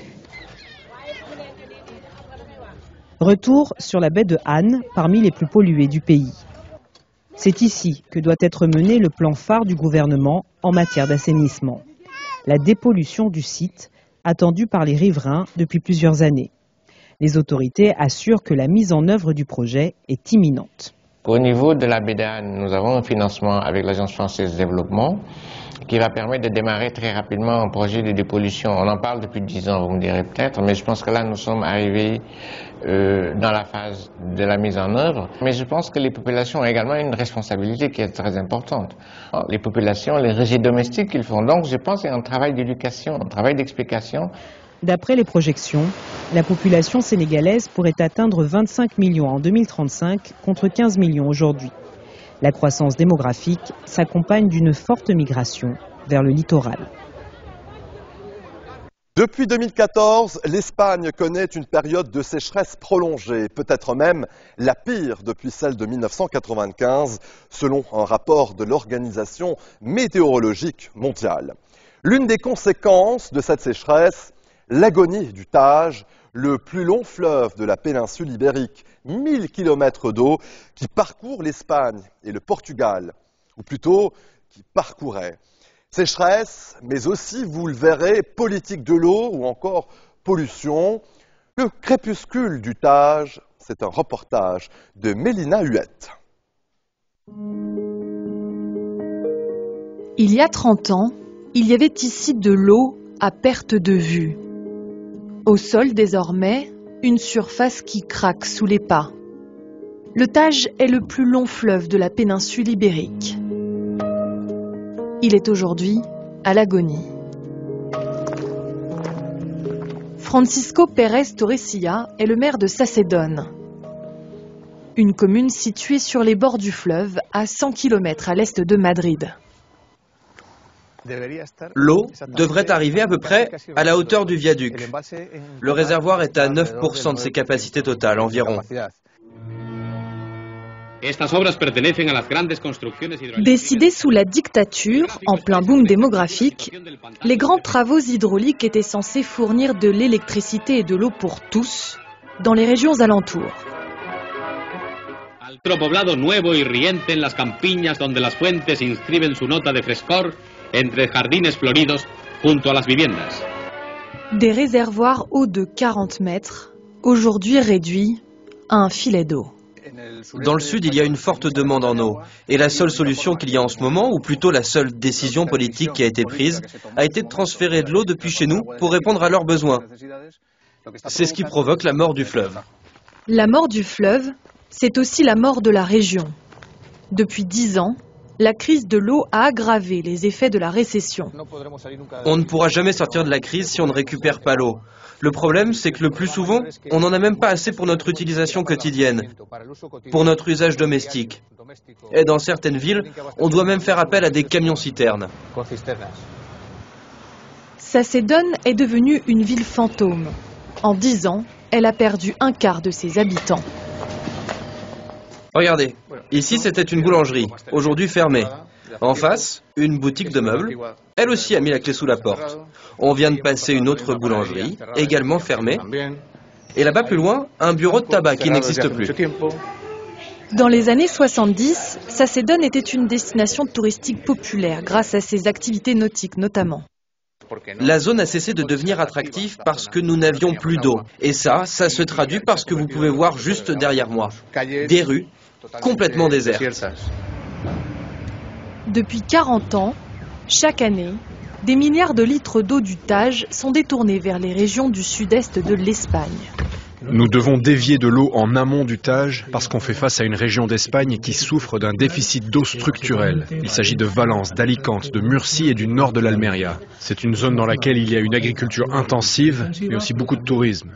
[SPEAKER 19] Retour sur la baie de Han, parmi les plus polluées du pays. C'est ici que doit être mené le plan phare du gouvernement en matière d'assainissement. La dépollution du site, attendue par les riverains depuis plusieurs années. Les autorités assurent que la mise en œuvre du projet est imminente.
[SPEAKER 23] Au niveau de la baie de Han, nous avons un financement avec l'Agence française de développement qui va permettre de démarrer très rapidement un projet de dépollution. On en parle depuis 10 ans, vous me direz peut-être, mais je pense que là, nous sommes arrivés dans la phase de la mise en œuvre. Mais je pense que les populations ont également une responsabilité qui est très importante. Les populations, les régies domestiques qu'ils font. Donc, je pense qu'il y a un travail d'éducation, un travail d'explication.
[SPEAKER 19] D'après les projections, la population sénégalaise pourrait atteindre 25 millions en 2035 contre 15 millions aujourd'hui. La croissance démographique s'accompagne d'une forte migration vers le littoral.
[SPEAKER 1] Depuis 2014, l'Espagne connaît une période de sécheresse prolongée, peut-être même la pire depuis celle de 1995, selon un rapport de l'Organisation météorologique mondiale. L'une des conséquences de cette sécheresse, l'agonie du Tage, le plus long fleuve de la péninsule ibérique, 1000 km d'eau, qui parcourt l'Espagne et le Portugal, ou plutôt qui parcourait. Sécheresse, mais aussi, vous le verrez, politique de l'eau ou encore pollution. Le crépuscule du Tage, c'est un reportage de Mélina Huette.
[SPEAKER 24] Il y a 30 ans, il y avait ici de l'eau à perte de vue. Au sol, désormais, une surface qui craque sous les pas. Le Tage est le plus long fleuve de la péninsule ibérique. Il est aujourd'hui à l'agonie. Francisco Pérez Torrecilla est le maire de Sacedón, une commune située sur les bords du fleuve à 100 km à l'est de Madrid.
[SPEAKER 25] L'eau devrait arriver à peu près à la hauteur du viaduc. Le réservoir est à 9% de ses capacités totales environ.
[SPEAKER 24] Décidés sous la dictature, en plein boom démographique, les grands travaux hydrauliques étaient censés fournir de l'électricité et de l'eau pour tous dans les régions alentours.
[SPEAKER 26] Otro poblado nuevo y riente en las campiñas donde las fuentes inscriben su nota de frescor entre jardines floridos junto a las viviendas.
[SPEAKER 24] Des réservoirs hauts de 40 mètres, aujourd'hui réduits à un filet d'eau.
[SPEAKER 25] Dans le sud, il y a une forte demande en eau. Et la seule solution qu'il y a en ce moment, ou plutôt la seule décision politique qui a été prise, a été de transférer de l'eau depuis chez nous pour répondre à leurs besoins. C'est ce qui provoque la mort du fleuve.
[SPEAKER 24] La mort du fleuve, c'est aussi la mort de la région. Depuis 10 ans, la crise de l'eau a aggravé les effets de la récession.
[SPEAKER 25] On ne pourra jamais sortir de la crise si on ne récupère pas l'eau. Le problème, c'est que le plus souvent, on n'en a même pas assez pour notre utilisation quotidienne, pour notre usage domestique. Et dans certaines villes, on doit même faire appel à des camions-citernes.
[SPEAKER 24] Sacedón est devenue une ville fantôme. En 10 ans, elle a perdu un quart de ses habitants.
[SPEAKER 25] Regardez, ici c'était une boulangerie, aujourd'hui fermée. En face, une boutique de meubles. Elle aussi a mis la clé sous la porte. On vient de passer une autre boulangerie, également fermée. Et là-bas plus loin, un bureau de tabac qui n'existe plus.
[SPEAKER 24] Dans les années 70, Sacedón était une destination touristique populaire grâce à ses activités nautiques notamment.
[SPEAKER 25] La zone a cessé de devenir attractive parce que nous n'avions plus d'eau. Et ça se traduit par ce que vous pouvez voir juste derrière moi. Des rues complètement désertes.
[SPEAKER 24] Depuis 40 ans, chaque année, des milliards de litres d'eau du Tage sont détournés vers les régions du sud-est de l'Espagne.
[SPEAKER 4] Nous devons dévier de l'eau en amont du Tage parce qu'on fait face à une région d'Espagne qui souffre d'un déficit d'eau structurel. Il s'agit de Valence, d'Alicante, de Murcie et du nord de l'Almeria. C'est une zone dans laquelle il y a une agriculture intensive, mais aussi beaucoup de tourisme.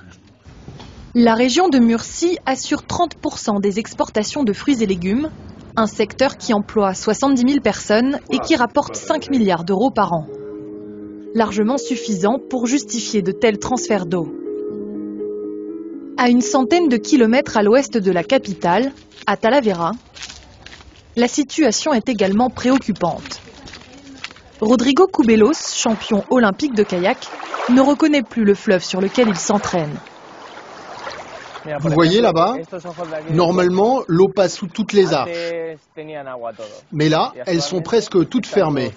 [SPEAKER 24] La région de Murcie assure 30% des exportations de fruits et légumes, un secteur qui emploie 70 000 personnes et qui rapporte 5 milliards d'euros par an. Largement suffisant pour justifier de tels transferts d'eau. À une centaine de kilomètres à l'ouest de la capitale, à Talavera, la situation est également préoccupante. Rodrigo Cubelos, champion olympique de kayak, ne reconnaît plus le fleuve sur lequel il s'entraîne.
[SPEAKER 5] Vous voyez là-bas, normalement, l'eau passe sous toutes les arches. Mais là, elles sont presque toutes fermées.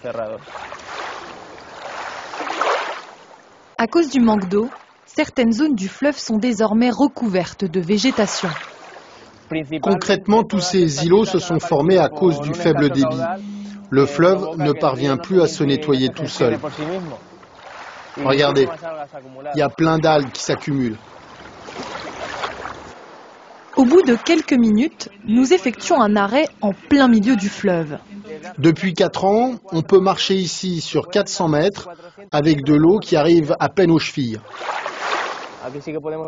[SPEAKER 24] À cause du manque d'eau, certaines zones du fleuve sont désormais recouvertes de végétation.
[SPEAKER 5] Concrètement, tous ces îlots se sont formés à cause du faible débit. Le fleuve ne parvient plus à se nettoyer tout seul. Regardez, il y a plein d'algues qui s'accumulent.
[SPEAKER 24] Au bout de quelques minutes, nous effectuons un arrêt en plein milieu du fleuve.
[SPEAKER 5] Depuis 4 ans, on peut marcher ici sur 400 mètres avec de l'eau qui arrive à peine aux chevilles.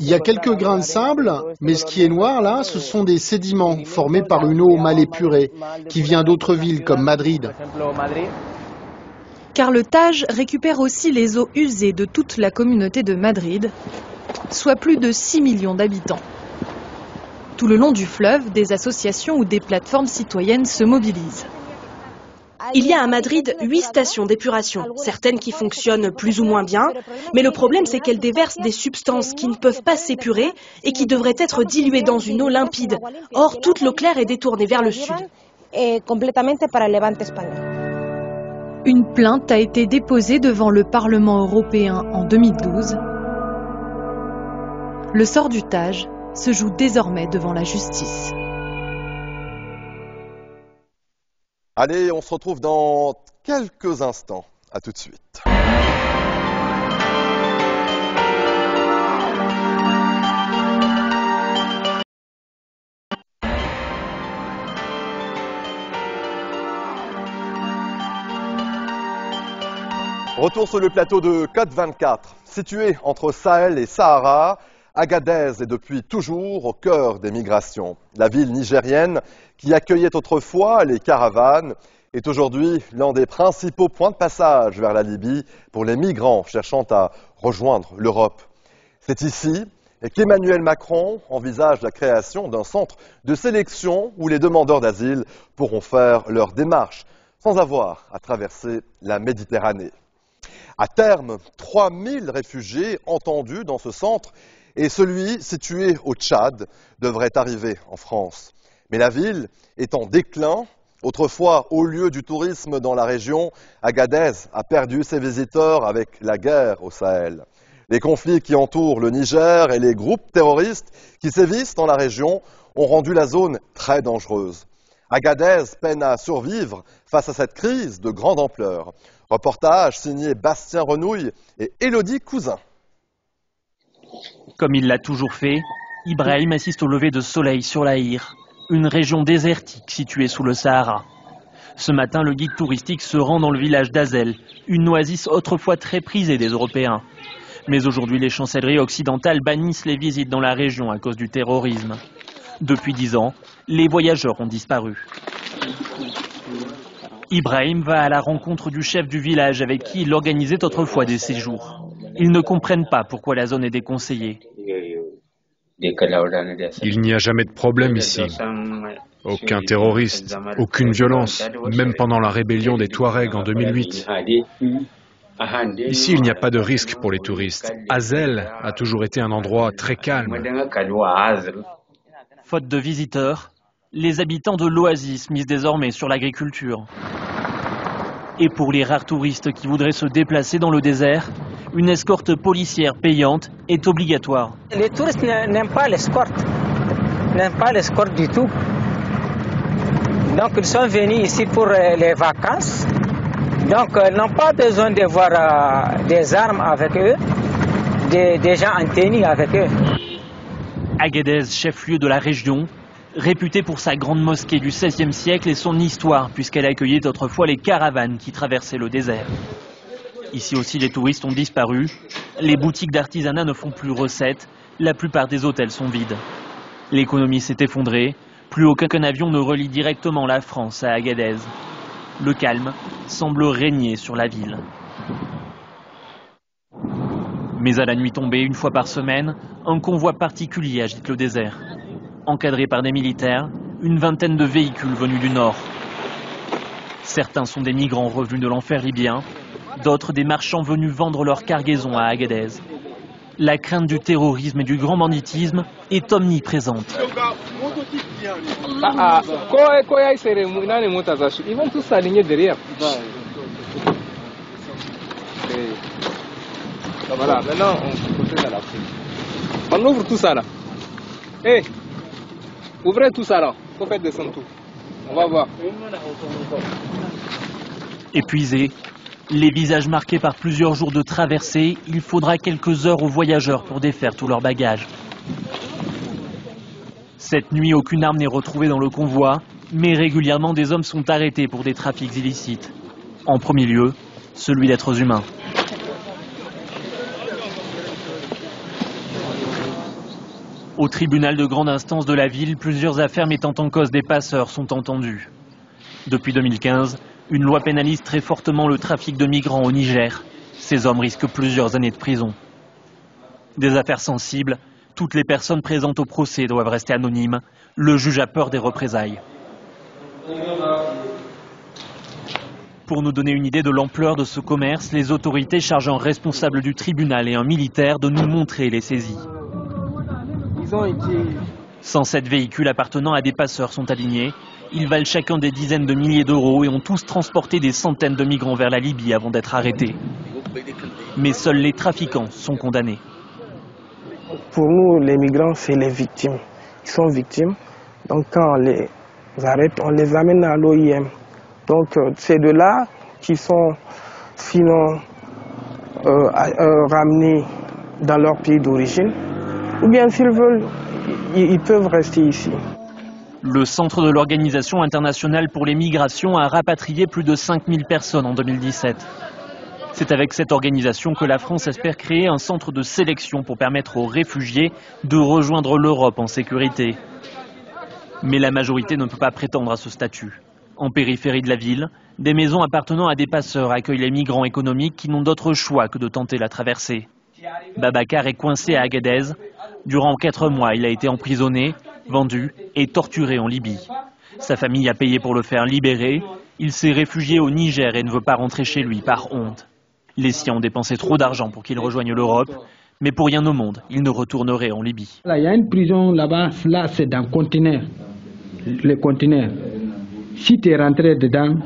[SPEAKER 5] Il y a quelques grains de sable, mais ce qui est noir là, ce sont des sédiments formés par une eau mal épurée qui vient d'autres villes comme Madrid.
[SPEAKER 24] Car le Tage récupère aussi les eaux usées de toute la communauté de Madrid, soit plus de 6 millions d'habitants. Tout le long du fleuve, des associations ou des plateformes citoyennes se mobilisent.
[SPEAKER 12] Il y a à Madrid 8 stations d'épuration, certaines qui fonctionnent plus ou moins bien, mais le problème c'est qu'elles déversent des substances qui ne peuvent pas s'épurer et qui devraient être diluées dans une eau limpide. Or, toute l'eau claire est détournée vers le sud.
[SPEAKER 24] Une plainte a été déposée devant le Parlement européen en 2012. Le sort du Tage se joue désormais devant la justice.
[SPEAKER 1] Allez, on se retrouve dans quelques instants. À tout de suite. Retour sur le plateau de Côte 24, situé entre Sahel et Sahara. Agadez est depuis toujours au cœur des migrations. La ville nigérienne, qui accueillait autrefois les caravanes, est aujourd'hui l'un des principaux points de passage vers la Libye pour les migrants cherchant à rejoindre l'Europe. C'est ici qu'Emmanuel Macron envisage la création d'un centre de sélection où les demandeurs d'asile pourront faire leur démarche sans avoir à traverser la Méditerranée. À terme, 3000 réfugiés entendus dans ce centre et celui situé au Tchad devrait arriver en France. Mais la ville est en déclin. Autrefois, au lieu du tourisme dans la région, Agadez a perdu ses visiteurs avec la guerre au Sahel. Les conflits qui entourent le Niger et les groupes terroristes qui sévissent dans la région ont rendu la zone très dangereuse. Agadez peine à survivre face à cette crise de grande ampleur. Reportage signé Bastien Renouille et Élodie Cousin.
[SPEAKER 7] Comme il l'a toujours fait, Ibrahim assiste au lever de soleil sur l'Aïr, une région désertique située sous le Sahara. Ce matin, le guide touristique se rend dans le village d'Azel, une oasis autrefois très prisée des Européens. Mais aujourd'hui, les chancelleries occidentales bannissent les visites dans la région à cause du terrorisme. Depuis 10 ans, les voyageurs ont disparu. Ibrahim va à la rencontre du chef du village avec qui il organisait autrefois des séjours. Ils ne comprennent pas pourquoi la zone est déconseillée.
[SPEAKER 4] Il n'y a jamais de problème ici. Aucun terroriste, aucune violence, même pendant la rébellion des Touaregs en 2008. Ici, il n'y a pas de risque pour les touristes. Azelle a toujours été un endroit très calme.
[SPEAKER 7] Faute de visiteurs, les habitants de l'oasis misent désormais sur l'agriculture. Et pour les rares touristes qui voudraient se déplacer dans le désert, une escorte policière payante est obligatoire.
[SPEAKER 13] Les touristes n'aiment pas l'escorte du tout. Donc ils sont venus ici pour les vacances. Donc ils n'ont pas besoin de voir des armes avec eux, des gens en tenue avec eux.
[SPEAKER 7] Agadez, chef-lieu de la région, réputée pour sa grande mosquée du XVIe siècle et son histoire, puisqu'elle accueillait autrefois les caravanes qui traversaient le désert. Ici aussi, les touristes ont disparu. Les boutiques d'artisanat ne font plus recette. La plupart des hôtels sont vides. L'économie s'est effondrée. Plus aucun avion ne relie directement la France à Agadez. Le calme semble régner sur la ville. Mais à la nuit tombée, une fois par semaine, un convoi particulier agite le désert. Encadré par des militaires, une vingtaine de véhicules venus du nord. Certains sont des migrants revenus de l'enfer libyen, d'autres des marchands venus vendre leur cargaison à Agadez. La crainte du terrorisme et du grand banditisme est omniprésente.
[SPEAKER 14] Ils vont tous s'aligner derrière. Voilà, maintenant on procède à la prise. On ouvre tout ça là. Hé, ouvrez tout ça là. Faut faire descendre tout. On va voir.
[SPEAKER 7] Épuisés, les visages marqués par plusieurs jours de traversée, il faudra quelques heures aux voyageurs pour défaire tous leurs bagages. Cette nuit, aucune arme n'est retrouvée dans le convoi, mais régulièrement des hommes sont arrêtés pour des trafics illicites. En premier lieu, celui d'êtres humains. Au tribunal de grande instance de la ville, plusieurs affaires mettant en cause des passeurs sont entendues. Depuis 2015, une loi pénalise très fortement le trafic de migrants au Niger. Ces hommes risquent plusieurs années de prison. Des affaires sensibles, toutes les personnes présentes au procès doivent rester anonymes. Le juge a peur des représailles. Pour nous donner une idée de l'ampleur de ce commerce, les autorités chargent un responsable du tribunal et un militaire de nous montrer les saisies. 107 véhicules appartenant à des passeurs sont alignés. Ils valent chacun des dizaines de milliers d'euros et ont tous transporté des centaines de migrants vers la Libye avant d'être arrêtés. Mais seuls les trafiquants sont condamnés.
[SPEAKER 15] Pour nous, les migrants, c'est les victimes. Ils sont victimes. Donc quand on les arrête, on les amène à l'OIM. Donc c'est de là qu'ils sont sinon ramenés dans leur pays d'origine. Ou bien s'ils veulent, ils peuvent rester ici.
[SPEAKER 7] Le centre de l'Organisation internationale pour les migrations a rapatrié plus de 5000 personnes en 2017. C'est avec cette organisation que la France espère créer un centre de sélection pour permettre aux réfugiés de rejoindre l'Europe en sécurité. Mais la majorité ne peut pas prétendre à ce statut. En périphérie de la ville, des maisons appartenant à des passeurs accueillent les migrants économiques qui n'ont d'autre choix que de tenter la traversée. Babacar est coincé à Agadez. Durant 4 mois, il a été emprisonné, vendu et torturé en Libye. Sa famille a payé pour le faire libérer. Il s'est réfugié au Niger et ne veut pas rentrer chez lui par honte. Les siens ont dépensé trop d'argent pour qu'il rejoigne l'Europe, mais pour rien au monde, il ne retournerait en Libye.
[SPEAKER 15] Il y a une prison là-bas, là c'est dans le conteneur. Le conteneur. Si tu es rentré dedans,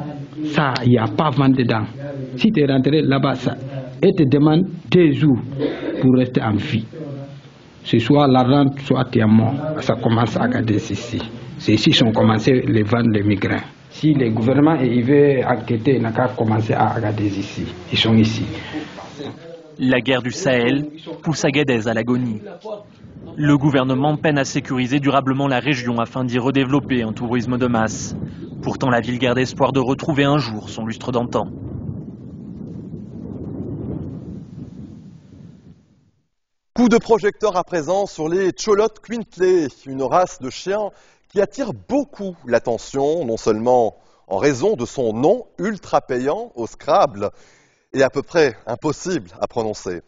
[SPEAKER 15] ça, il n'y a pas vent dedans. Si tu es rentré là-bas, ça, et te demande 2 jours pour rester en vie. C'est soit l'argent, soit tu es mort. Ça commence à Agadez ici. C'est ici qu'ils ont commencé les ventes des migrants. Si le gouvernement veut enquêter, il n'a qu'à commencer à Agadez ici. Ils sont ici.
[SPEAKER 7] La guerre du Sahel pousse Agadez à l'agonie. Le gouvernement peine à sécuriser durablement la région afin d'y redévelopper un tourisme de masse. Pourtant, la ville garde espoir de retrouver un jour son lustre d'antan.
[SPEAKER 1] Coup de projecteur à présent sur les Cholot Quintley, une race de chiens qui attire beaucoup l'attention, non seulement en raison de son nom ultra payant au Scrabble et à peu près impossible à prononcer.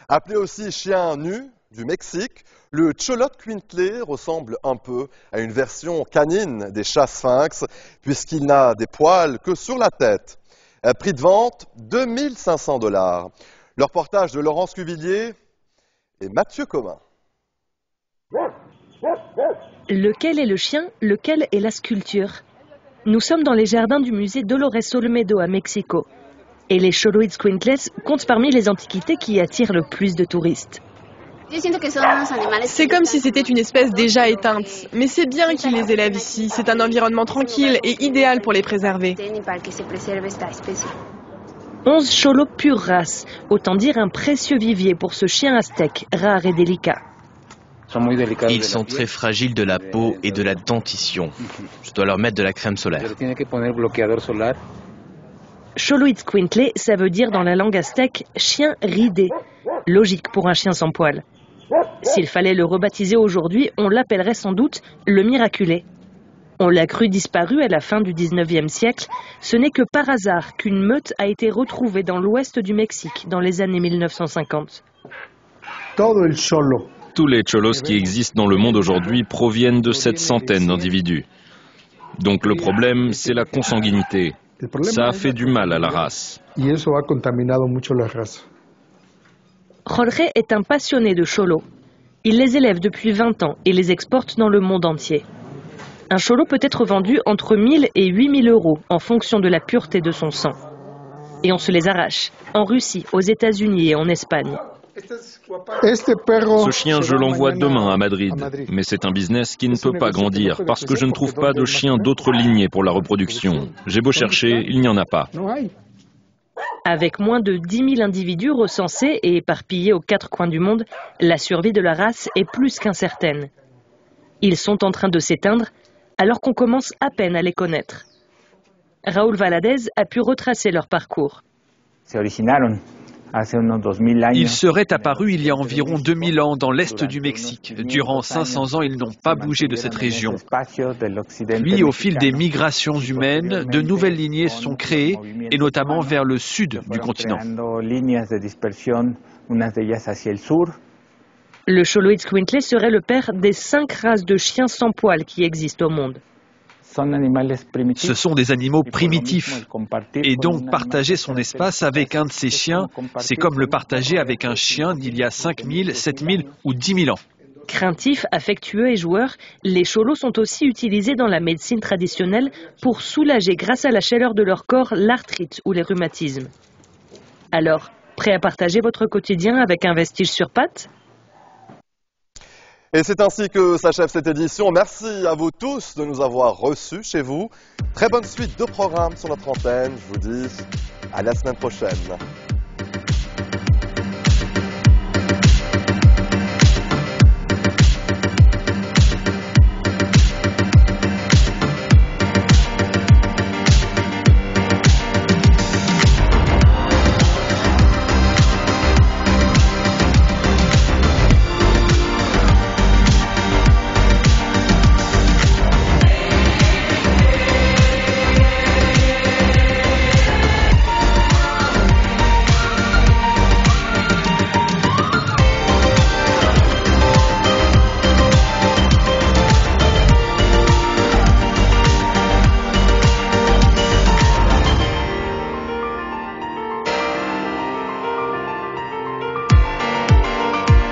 [SPEAKER 1] Appelé aussi chien nu du Mexique, le Cholot Quintley ressemble un peu à une version canine des chats sphinx puisqu'il n'a des poils que sur la tête. Prix de vente, 2500 $. Le reportage de Laurence Cuvillier et Mathieu Comin.
[SPEAKER 3] Lequel est le chien, lequel est la sculpture? Nous sommes dans les jardins du musée Dolores Olmedo à Mexico. Et les Xoloitzcuintles comptent parmi les antiquités qui attirent le plus de touristes.
[SPEAKER 9] C'est comme si c'était une espèce déjà éteinte. Mais c'est bien qu'ils les élèvent ici. C'est un environnement tranquille et idéal pour les préserver.
[SPEAKER 3] 11 cholos pure race, autant dire un précieux vivier pour ce chien aztèque, rare et délicat.
[SPEAKER 10] Ils sont très fragiles de la peau et de la dentition. Je dois leur mettre de la crème solaire.
[SPEAKER 3] Xoloitzcuintle, ça veut dire dans la langue aztèque chien ridé. Logique pour un chien sans poil. S'il fallait le rebaptiser aujourd'hui, on l'appellerait sans doute le miraculé. On l'a cru disparu à la fin du 19e siècle. Ce n'est que par hasard qu'une meute a été retrouvée dans l'ouest du Mexique dans les années 1950.
[SPEAKER 16] Tous les cholos qui existent dans le monde aujourd'hui proviennent de cette centaine d'individus. Donc le problème, c'est la consanguinité. Ça a fait du mal à la race.
[SPEAKER 3] Jorge est un passionné de cholos. Il les élève depuis 20 ans et les exporte dans le monde entier. Un cholo peut être vendu entre 1000 et 8000 € en fonction de la pureté de son sang. Et on se les arrache, en Russie, aux États-Unis et en Espagne.
[SPEAKER 16] Ce chien, je l'envoie demain à Madrid. Mais c'est un business qui ne peut pas grandir parce que je ne trouve pas de chien d'autre lignée pour la reproduction. J'ai beau chercher, il n'y en a pas.
[SPEAKER 3] Avec moins de 10 000 individus recensés et éparpillés aux 4 coins du monde, la survie de la race est plus qu'incertaine. Ils sont en train de s'éteindre alors qu'on commence à peine à les connaître. Raúl Valadez a pu retracer leur parcours.
[SPEAKER 17] Ils seraient apparus il y a environ 2000 ans dans l'est du Mexique. Durant 500 ans, ils n'ont pas bougé de cette région. Puis, au fil des migrations humaines, de nouvelles lignées sont créées, et notamment vers le sud du continent.
[SPEAKER 3] Le Xoloitzcuintle serait le père des 5 races de chiens sans poil qui existent au monde.
[SPEAKER 17] Ce sont des animaux primitifs, et donc partager son espace avec un de ces chiens, c'est comme le partager avec un chien d'il y a 5000, 7000 ou 10 000 ans.
[SPEAKER 3] Craintifs, affectueux et joueurs, les cholos sont aussi utilisés dans la médecine traditionnelle pour soulager grâce à la chaleur de leur corps l'arthrite ou les rhumatismes. Alors, prêt à partager votre quotidien avec un vestige sur pattes ?
[SPEAKER 1] Et c'est ainsi que s'achève cette édition. Merci à vous tous de nous avoir reçus chez vous. Très bonne suite de programmes sur notre antenne. Je vous dis à la semaine prochaine.